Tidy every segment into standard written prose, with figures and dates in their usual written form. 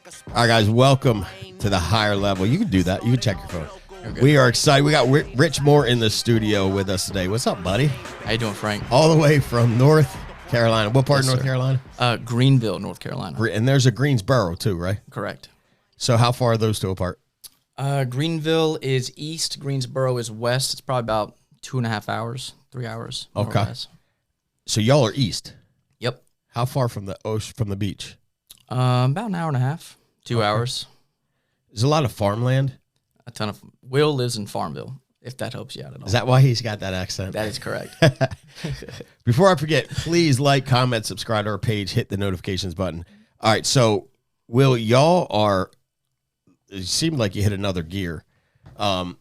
All right, guys, welcome to the higher level. You can do that. You can check your phone. We are excited. We got Rich Moore in the studio with us today. What's up, buddy? How you doing, Frank? All the way from North Carolina. What part of North Carolina? Greenville, North Carolina. And there's a Greensboro, too, right? Correct. So how far are those two apart? Greenville is east. Greensboro is west. It's probably about 2.5 hours, 3 hours. Okay. So y'all are east. Yep. How far from the ocean, from the beach? About an hour and a half, 2 hours. There's a lot of farmland. A ton of. Will lives in Farmville, if that helps you out at all. Is that why he's got that accent? That is correct. Before I forget, please like, comment, subscribe to our page, hit the notifications button. All right, so Will, y'all are. It seemed like you hit another gear, and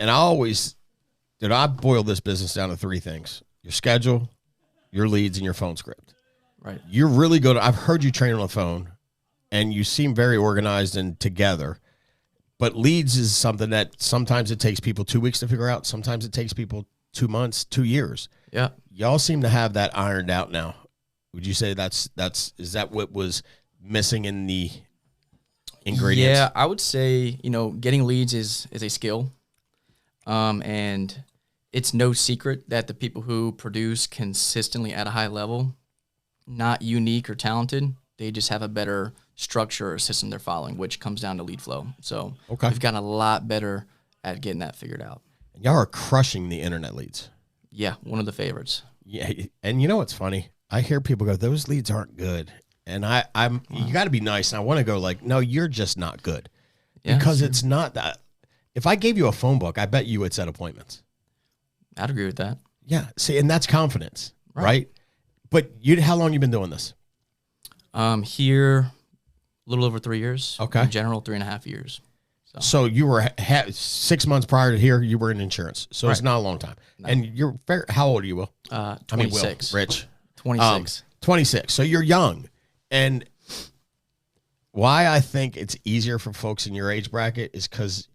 I boil this business down to three things: your schedule, your leads, and your phone script. Right. You're really good. I've heard you train on the phone, and you seem very organized and together. But leads is something that sometimes it takes people 2 weeks to figure out. Sometimes it takes people 2 months, 2 years. Yeah. Y'all seem to have that ironed out now. Would you say is that what was missing in the ingredients? Yeah, I would say, getting leads is a skill. And it's no secret that the people who produce consistently at a high level, not unique or talented, they just have a better structure or system they're following, which comes down to lead flow. So we've gotten a lot better at getting that figured out. Y'all are crushing the internet leads. Yeah, one of the favorites. Yeah, and you know what's funny? I hear people go, "Those leads aren't good," and you got to be nice. And I want to go like, "No, you're just not good," because it's not that. If I gave you a phone book, I bet you would set appointments. I'd agree with that. Yeah, see, and that's confidence, right? But how long you been doing this? Here, a little over 3 years. Okay. In general, 3.5 years. So you were 6 months prior to here, you were in insurance. So it's not a long time. No. And you're how old are you, Will? 26. Rich. 26. 26. So you're young. And why I think it's easier for folks in your age bracket is because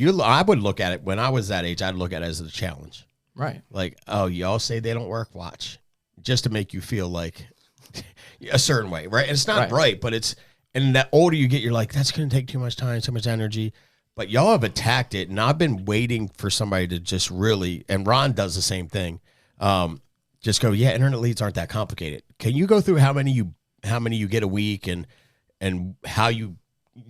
I would look at it, when I was that age, I'd look at it as a challenge. Right. Like, oh, y'all say they don't work? Watch. Just to make you feel like a certain way, right? And it's not right, but it's, and the older you get, you're like, that's going to take too much time, too much energy. But y'all have attacked it, and I've been waiting for somebody to just really, and Ron does the same thing, just go, yeah, internet leads aren't that complicated. Can you go through how many you get a week and how you,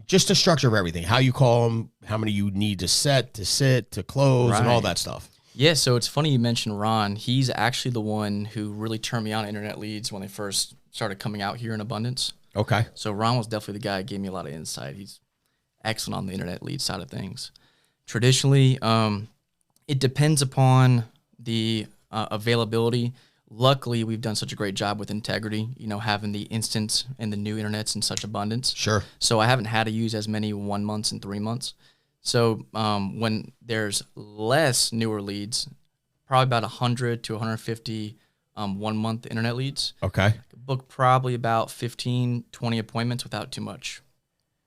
just the structure of everything, how you call them, how many you need to set, to sit, to close, and all that stuff? Yeah, so it's funny you mentioned Ron. He's actually the one who really turned me on to internet leads when they first started coming out here in abundance. Okay. So Ron was definitely the guy who gave me a lot of insight. He's excellent on the internet lead side of things. Traditionally, it depends upon the availability. Luckily, we've done such a great job with integrity, having the instance and the new internets in such abundance. Sure. So I haven't had to use as many 1 months and 3 months. So when there's less newer leads, probably about 100 to 150 1-month internet leads. Okay. Book probably about 15, 20 appointments without too much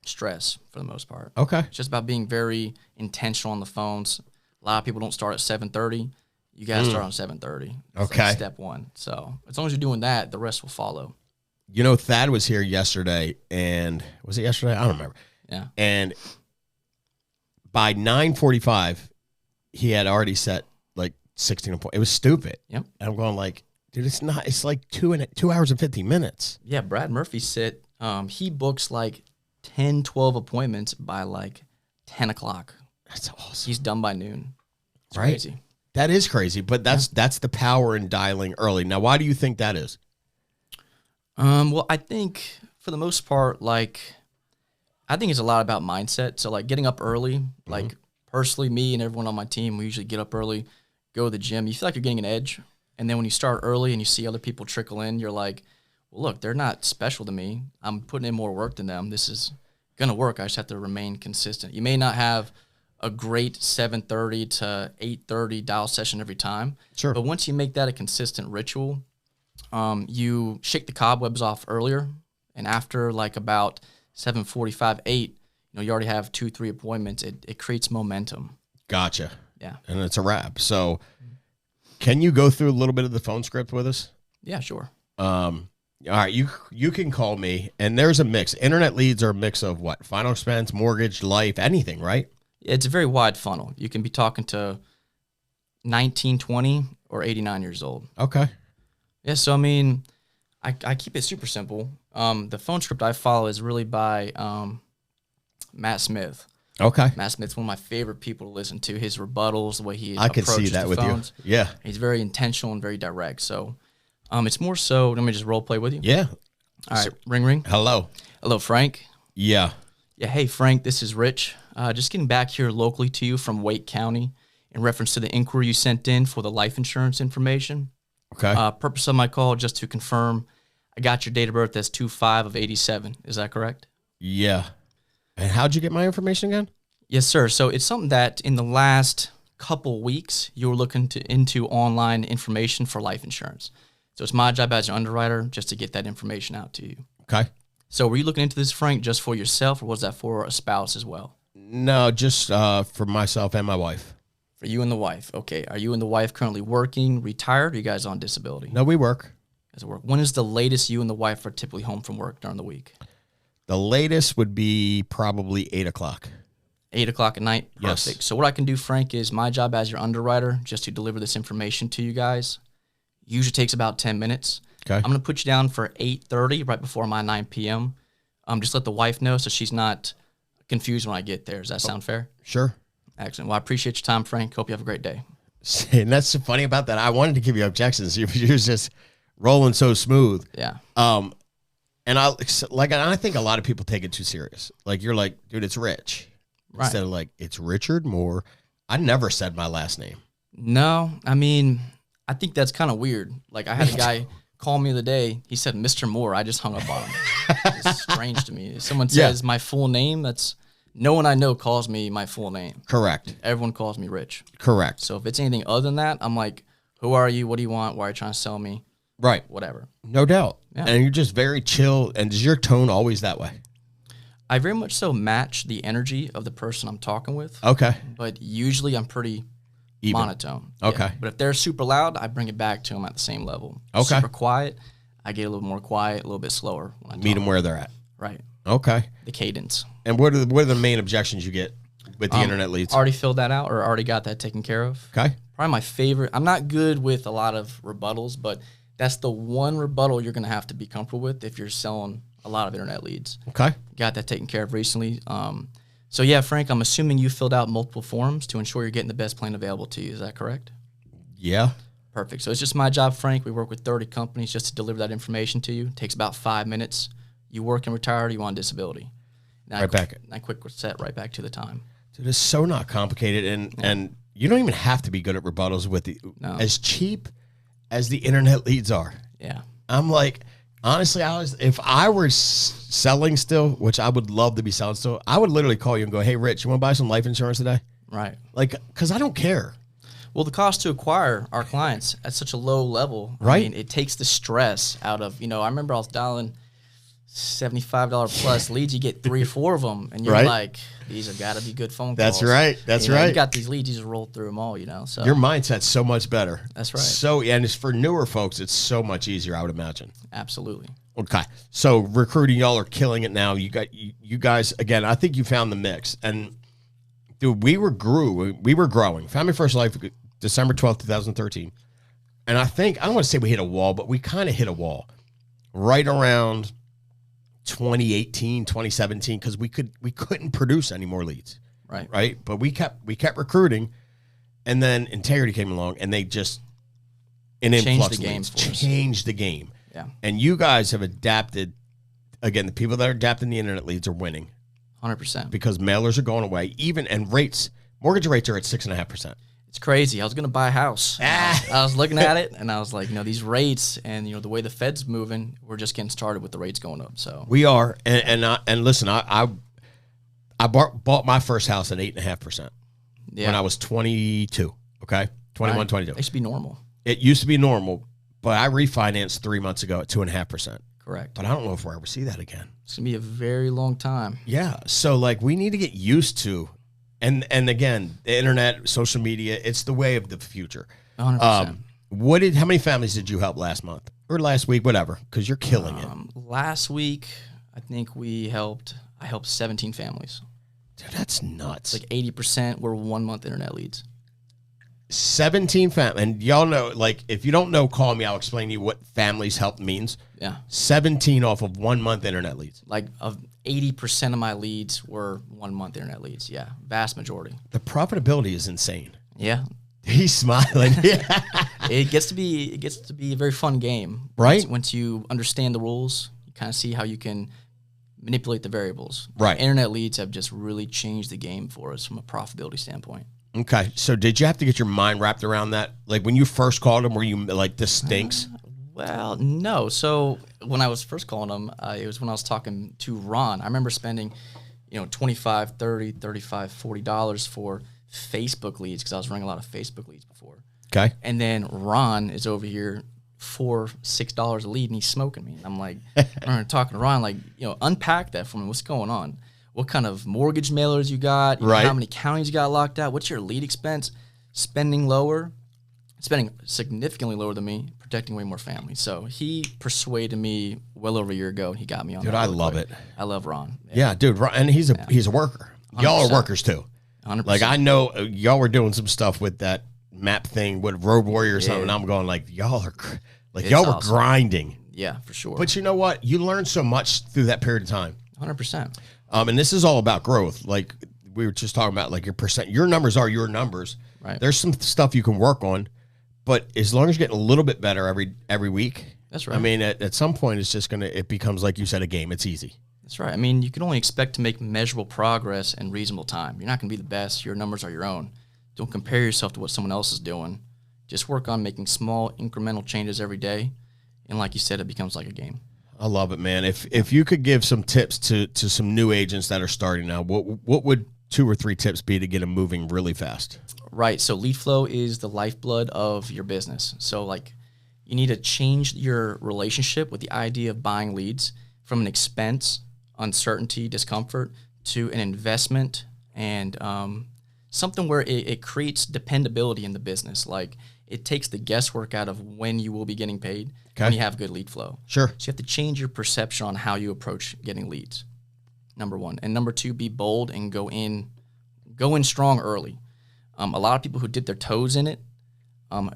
stress for the most part. Okay. It's just about being very intentional on the phones. A lot of people don't start at 7:30. You got to start on 7:30. Okay. Like step one. So as long as you're doing that, the rest will follow. Thad was here yesterday, and was it yesterday? I don't remember. Yeah. And by 9:45, he had already set like 16 appointments. It was stupid. Yep. And I'm going like, dude, it's not. It's like 2 hours and 15 minutes. Yeah, Brad Murphy said he books like 10, 12 appointments by like 10 o'clock. That's awesome. He's done by noon. It's right? Crazy. That is crazy, but that's the power in dialing early. Now, why do you think that is? Well, I think for the most part, I think it's a lot about mindset. So getting up early, personally, me and everyone on my team, we usually get up early, go to the gym. You feel like you're getting an edge. And then when you start early and you see other people trickle in, you're like, well, look, they're not special to me. I'm putting in more work than them. This is going to work. I just have to remain consistent. You may not have a great 7:30 to 8:30 dial session every time. Sure. But once you make that a consistent ritual, you shake the cobwebs off earlier. And after about 7:45, 8, you already have 2-3 appointments. It creates momentum. Gotcha. Yeah. And it's a wrap. So can you go through a little bit of the phone script with us? Yeah, sure. All right, you can call me, and there's a mix. Internet leads are a mix of what? Final expense, mortgage, life, anything, right? It's a very wide funnel. You can be talking to 19, 20, or 89 years old. Okay. Yeah, so I mean, I keep it super simple. The phone script I follow is really by Matt Smith. Okay. Matt Smith's one of my favorite people to listen to. His rebuttals, the way he I can see that with phones. you. Yeah. He's very intentional and very direct. So it's more so, let me just role play with you. Yeah. All right, ring, ring. Hello. Hello, Frank. Yeah. Yeah, hey, Frank, this is Rich. Just getting back here locally to you from Wake County in reference to the inquiry you sent in for the life insurance information. Okay. Purpose of my call, just to confirm, I got your date of birth as 2/5 of 87. Is that correct? Yeah. And how'd you get my information again? Yes, sir. So it's something that in the last couple weeks, you were looking into online information for life insurance. So it's my job as an underwriter just to get that information out to you. Okay. So were you looking into this, Frank, just for yourself, or was that for a spouse as well? No, just for myself and my wife. For you and the wife. Okay. Are you and the wife currently working, retired, or are you guys on disability? No, we work. Guys work. When is the latest you and the wife are typically home from work during the week? The latest would be probably 8 o'clock. 8 o'clock at night? Yes. Perfect. So what I can do, Frank, is my job as your underwriter, just to deliver this information to you guys. Usually takes about 10 minutes. Okay. I'm going to put you down for 8:30, right before my 9 p.m. Just let the wife know so she's not confused when I get there. Does that sound fair? Sure. Excellent. Well, I appreciate your time, Frank. Hope you have a great day. And that's so funny about that. I wanted to give you objections. You're just rolling so smooth. Yeah. And I think a lot of people take it too serious. Like, you're like, dude, it's Rich. Right. Instead of like, it's Richard Moore. I never said my last name. No, I mean, I think that's kind of weird. Like, I had a guy call me the other day. He said, Mr. Moore. I just hung up on him. It's strange to me. If someone says my full name, that's no one I know calls me my full name. Correct. Everyone calls me Rich. Correct. So if it's anything other than that, I'm like, who are you? What do you want? Why are you trying to sell me? Right. Whatever. No doubt. Yeah. And you're just very chill. And is your tone always that way? I very much so match the energy of the person I'm talking with. Okay. But usually I'm pretty Even. monotone. Okay. Yeah. But if they're super loud, I bring it back to them at the same level. Okay. Super quiet, I get a little more quiet, a little bit slower. When I Meet them where they're at. Right. Okay. The cadence. And what are the main objections you get with the internet leads? Already filled that out or already got that taken care of. Okay. Probably my favorite. I'm not good with a lot of rebuttals, but that's the one rebuttal you're going to have to be comfortable with if you're selling a lot of internet leads. Okay. Got that taken care of recently. So yeah, Frank, I'm assuming you filled out multiple forms to ensure you're getting the best plan available to you. Is that correct? Yeah. Perfect. So it's just my job, Frank. We work with 30 companies just to deliver that information to you. It takes about 5 minutes. You work and retire, you on disability. Now back. I quick set right back to the time. Dude, it's so not complicated, and you don't even have to be good at rebuttals with as cheap as the internet leads are. Yeah. I'm like, honestly, if I were selling still, which I would love to be selling still, I would literally call you and go, hey, Rich, you want to buy some life insurance today? Right. Like, because I don't care. Well, the cost to acquire our clients at such a low level, right? I mean, it takes the stress out of, I remember I was dialing $75 plus leads. You get 3 or 4 of them, and you're like, these have got to be good phone calls. That's right. That's right. You got these leads, you just roll through them all, So your mindset's so much better. That's right. So, and it's for newer folks, it's so much easier, I would imagine. Absolutely. Okay. So recruiting, y'all are killing it now. You guys, again, I think you found the mix. And dude, we were growing. Family First Life, December 12th, 2013. And I don't want to say we hit a wall, but we kind of hit a wall right around 2018, 2017, because we couldn't produce any more leads. Right. But we kept recruiting, and then Integrity came along, and they just changed the game for us. Changed the game. Yeah. And you guys have adapted. Again, the people that are adapting the internet leads are winning. 100%. Because mailers are going away. Mortgage rates are at 6.5%. It's crazy. I was going to buy a house. I was looking at it, and I was like, these rates and, the way the Fed's moving, we're just getting started with the rates going up. So we are. And listen, I bought my first house at 8.5% when I was 22. Okay. 21, 22. It used to be normal. It used to be normal, but I refinanced 3 months ago at 2.5%. Correct. But I don't know if we'll ever see that again. It's going to be a very long time. Yeah. So we need to get used to. And again, the internet, social media, it's the way of the future. 100%. How many families did you help last month or last week, whatever? Because you're killing it. Last week, I think I helped 17 families. Dude, that's nuts. Like 80% were 1 month internet leads. 17 families. And y'all know, like, if you don't know, call me. I'll explain to you what families help means. Yeah. 17 off of 1 month internet leads. Like, of 80% of my leads were 1 month internet leads. Yeah. Vast majority. The profitability is insane. Yeah. He's smiling. Yeah. It gets to be a very fun game. Right. Once you understand the rules, you kind of see how you can manipulate the variables. Right. Internet leads have just really changed the game for us from a profitability standpoint. Okay. So did you have to get your mind wrapped around that? Like when you first called him, were you like, this stinks? Well, no. So when I was first calling him, it was when I was talking to Ron. I remember spending, $25, $30, $35, $40 for Facebook leads because I was running a lot of Facebook leads before. Okay. And then Ron is over here $4, $6 a lead, and he's smoking me. And I'm like, I'm talking to Ron, like, unpack that for me. What's going on? What kind of mortgage mailers you got? Right. How many counties you got locked out? What's your lead expense? Spending significantly lower than me, protecting way more families. So he persuaded me well over a year ago, and he got me on. Dude, I love it. I love Ron. Yeah, dude, Ron, and he's a worker. 100%. Y'all are workers too. 100%. Like I know y'all were doing some stuff with that map thing with Road Warrior or something. And I'm going like y'all were awesome. Grinding. Yeah, for sure. But you know what? You learn so much through that period of time. 100%. And this is all about growth. Like we were just talking about, like your numbers are your numbers. Right. There's some stuff you can work on, but as long as you're getting a little bit better every week. That's right. I mean, at some point, it becomes, like you said, a game. It's easy. That's right. I mean, you can only expect to make measurable progress in reasonable time. You're not going to be the best. Your numbers are your own. Don't compare yourself to what someone else is doing. Just work on making small incremental changes every day. And like you said, it becomes like a game. I love it, man. If you could give some tips to some new agents that are starting now, what would 2 or 3 tips be to get them moving really fast? Right. So lead flow is the lifeblood of your business. So like you need to change your relationship with the idea of buying leads from an expense, uncertainty, discomfort to an investment and something where it creates dependability in the business. Like it takes the guesswork out of when you will be getting paid when you have good lead flow. Sure. So you have to change your perception on how you approach getting leads, number 1. And number 2, be bold and go in strong early. A lot of people who dip their toes in it,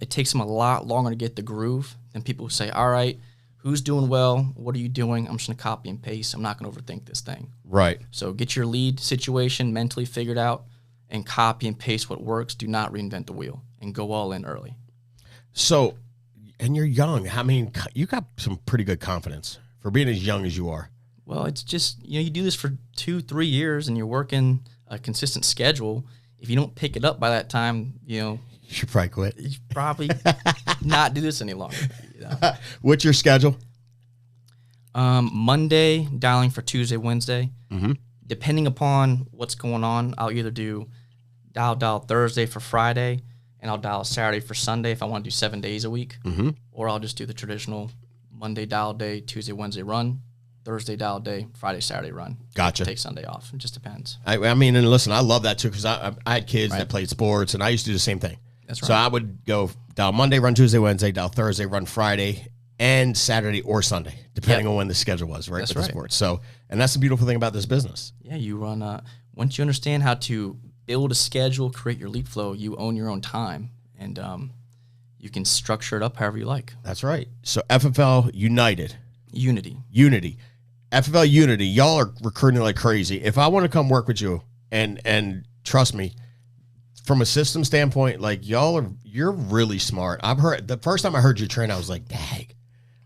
it takes them a lot longer to get the groove than people who say, all right, who's doing well? What are you doing? I'm just going to copy and paste. I'm not going to overthink this thing. Right. So get your lead situation mentally figured out and copy and paste what works. Do not reinvent the wheel and go all in early. So, and you're young. I mean, you got some pretty good confidence for being as young as you are. Well, it's just, you do this for 2-3 years and you're working a consistent schedule. If you don't pick it up by that time, you should probably quit. You should probably not do this any longer. What's your schedule? Monday, dialing for Tuesday, Wednesday. Mm-hmm. Depending upon what's going on, I'll either do dial Thursday for Friday, and I'll dial Saturday for Sunday if I want to do 7 days a week. Mm-hmm. Or I'll just do the traditional Monday dial day, Tuesday, Wednesday run, Thursday dial day, Friday, Saturday run. Gotcha. Take Sunday off. It just depends. I mean, and listen, I love that too because I had kids that played sports, and I used to do the same thing. That's right. So I would go dial Monday, run Tuesday, Wednesday, dial Thursday, run Friday, and Saturday or Sunday, depending on when the schedule was, right? That's with the sports. So, and that's the beautiful thing about this business. Yeah, you run. Once you understand how to build a schedule, create your lead flow, you own your own time, and you can structure it up however you like. That's right. So FFL United. Unity. FFL Unity, y'all are recruiting like crazy. If I want to come work with you, and trust me, from a system standpoint, like you're really smart. I've heard the first time I heard you train, I was like, dang.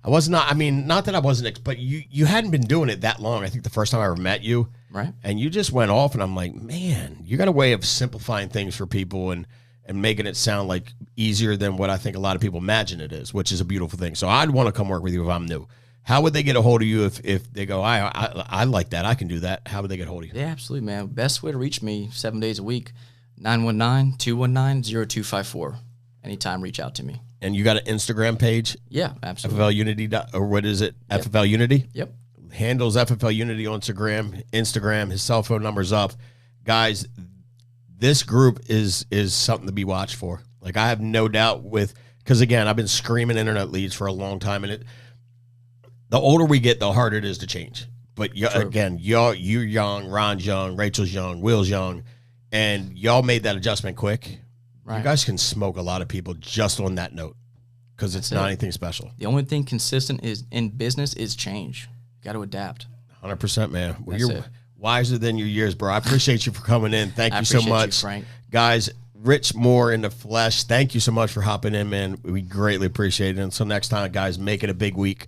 Not that I wasn't, but you hadn't been doing it that long. I think the first time I ever met you, right? And you just went off, and I'm like, man, you got a way of simplifying things for people and making it sound like easier than what I think a lot of people imagine it is, which is a beautiful thing. So I'd want to come work with you if I'm new. How would they get a hold of you if they go, I like that, I can do that? How would they get a hold of you? Yeah, absolutely, man. Best way to reach me 7 days a week, 919-219-0254. Anytime, reach out to me. And you got an Instagram page? Yeah, absolutely. FFL Unity, or what is it? Yep. FFL Unity? Yep. Handles FFL Unity on Instagram. His cell phone number's up. Guys, this group is something to be watched for. Like, I have no doubt Because again, I've been screaming internet leads for a long time, and the older we get, the harder it is to change. But again, you're young, Ron's young, Rachel's young, Will's young, and y'all made that adjustment quick. Right. You guys can smoke a lot of people just on that note because it's not anything special. The only thing consistent is in business is change. You got to adapt. 100%, man. Well, you're wiser than your years, bro. I appreciate you for coming in. Thank you so much, Frank. Guys. Rich Moore in the flesh. Thank you so much for hopping in, man. We greatly appreciate it. Until next time, guys, make it a big week.